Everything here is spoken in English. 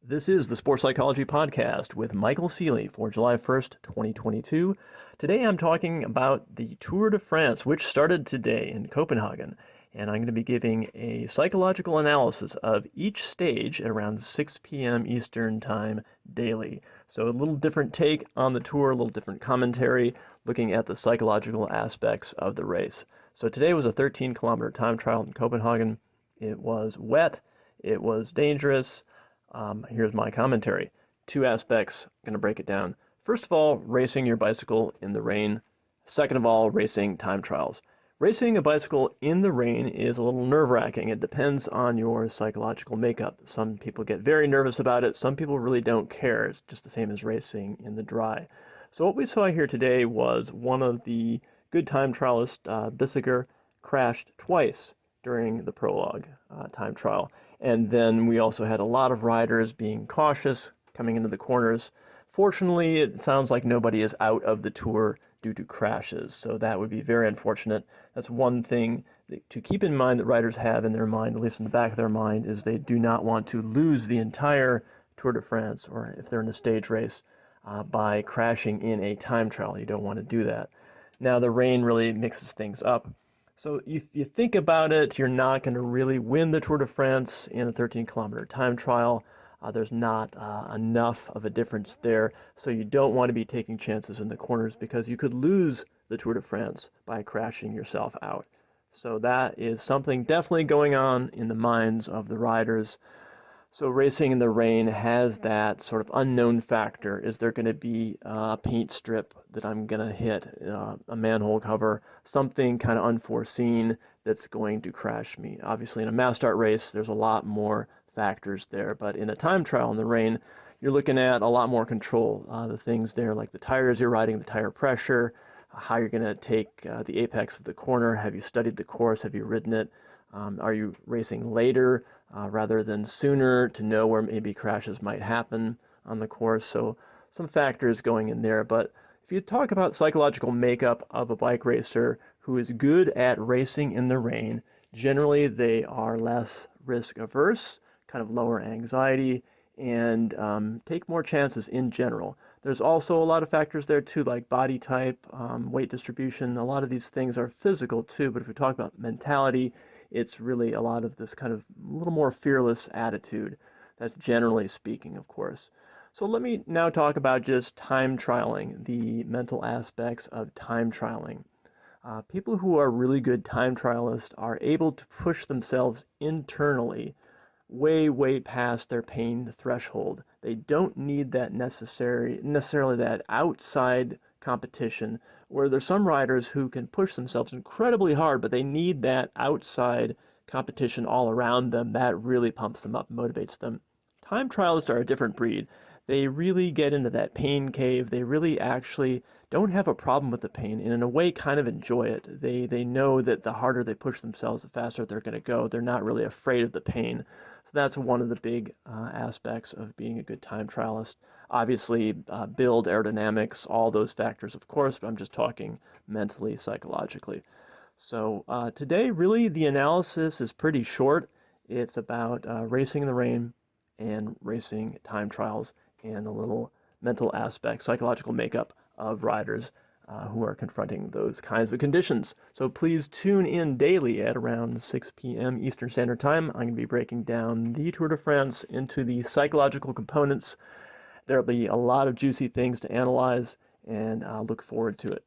This is the Sports Psychology Podcast with Michael Ceely for July 1st, 2022. Today I'm talking about the Tour de France, which started today in Copenhagen, and I'm going to be giving a psychological analysis of each stage at around 6 p.m. Eastern Time daily. So a little different take on the tour, a little different commentary, looking at the psychological aspects of the race. So today was a 13-kilometer time trial in Copenhagen. It was wet, it was dangerous. Here's my commentary. Two aspects, I'm going to break it down. First of all, racing your bicycle in the rain. Second of all, racing time trials. Racing a bicycle in the rain is a little nerve-wracking. It depends on your psychological makeup. Some people get very nervous about it. Some people really don't care. It's just the same as racing in the dry. So what we saw here today was one of the good time trialists, Bissiger, crashed twice during the prologue time trial. And then we also had a lot of riders being cautious coming into the corners. Fortunately, it sounds like nobody is out of the tour due to crashes, so that would be very unfortunate. That's one thing to keep in mind that riders have in their mind, at least in the back of their mind, is they do not want to lose the entire Tour de France, or if they're in a stage race, by crashing in a time trial. You don't want to do that. Now, the rain really mixes things up. So if you think about it, you're not going to really win the Tour de France in a 13-kilometer time trial. There's not enough of a difference there, so you don't want to be taking chances in the corners because you could lose the Tour de France by crashing yourself out. So that is something definitely going on in the minds of the riders. So racing in the rain has that sort of unknown factor. Is there going to be a paint strip that I'm going to hit, a manhole cover, something kind of unforeseen that's going to crash me? Obviously, in a mass start race, there's a lot more factors there, but in a time trial in the rain, you're looking at a lot more control. The things there like the tires you're riding, the tire pressure, how you're going to take the apex of the corner. Have you studied the course? Have you ridden it? Are you racing later rather than sooner to know where maybe crashes might happen on the course? So some factors going in there. But if you talk about psychological makeup of a bike racer who is good at racing in the rain, generally they are less risk averse, kind of lower anxiety, and take more chances in general. There's also a lot of factors there too, like body type, weight distribution. A lot of these things are physical too, but if we talk about mentality, it's really a lot of this kind of a little more fearless attitude. That's generally speaking, of course. So let me now talk about just time trialing, the mental aspects of time trialing. People who are really good time trialists are able to push themselves internally way past their pain threshold. They don't need that necessarily that outside competition, where there's some riders who can push themselves incredibly hard, but they need that outside competition all around them. That really pumps them up, motivates them. Time trialists are a different breed. They really get into that pain cave. They really actually don't have a problem with the pain, and in a way kind of enjoy it. They know that the harder they push themselves, the faster they're going to go. They're not really afraid of the pain. So that's one of the big aspects of being a good time trialist. Obviously, build, aerodynamics, all those factors, of course, but I'm just talking mentally, psychologically. So today, really, the analysis is pretty short. It's about racing in the rain and racing time trials and a little mental aspect, psychological makeup of riders who are confronting those kinds of conditions. So please tune in daily at around 6 p.m. Eastern Standard Time. I'm going to be breaking down the Tour de France into the psychological components. There'll be a lot of juicy things to analyze, and I look forward to it.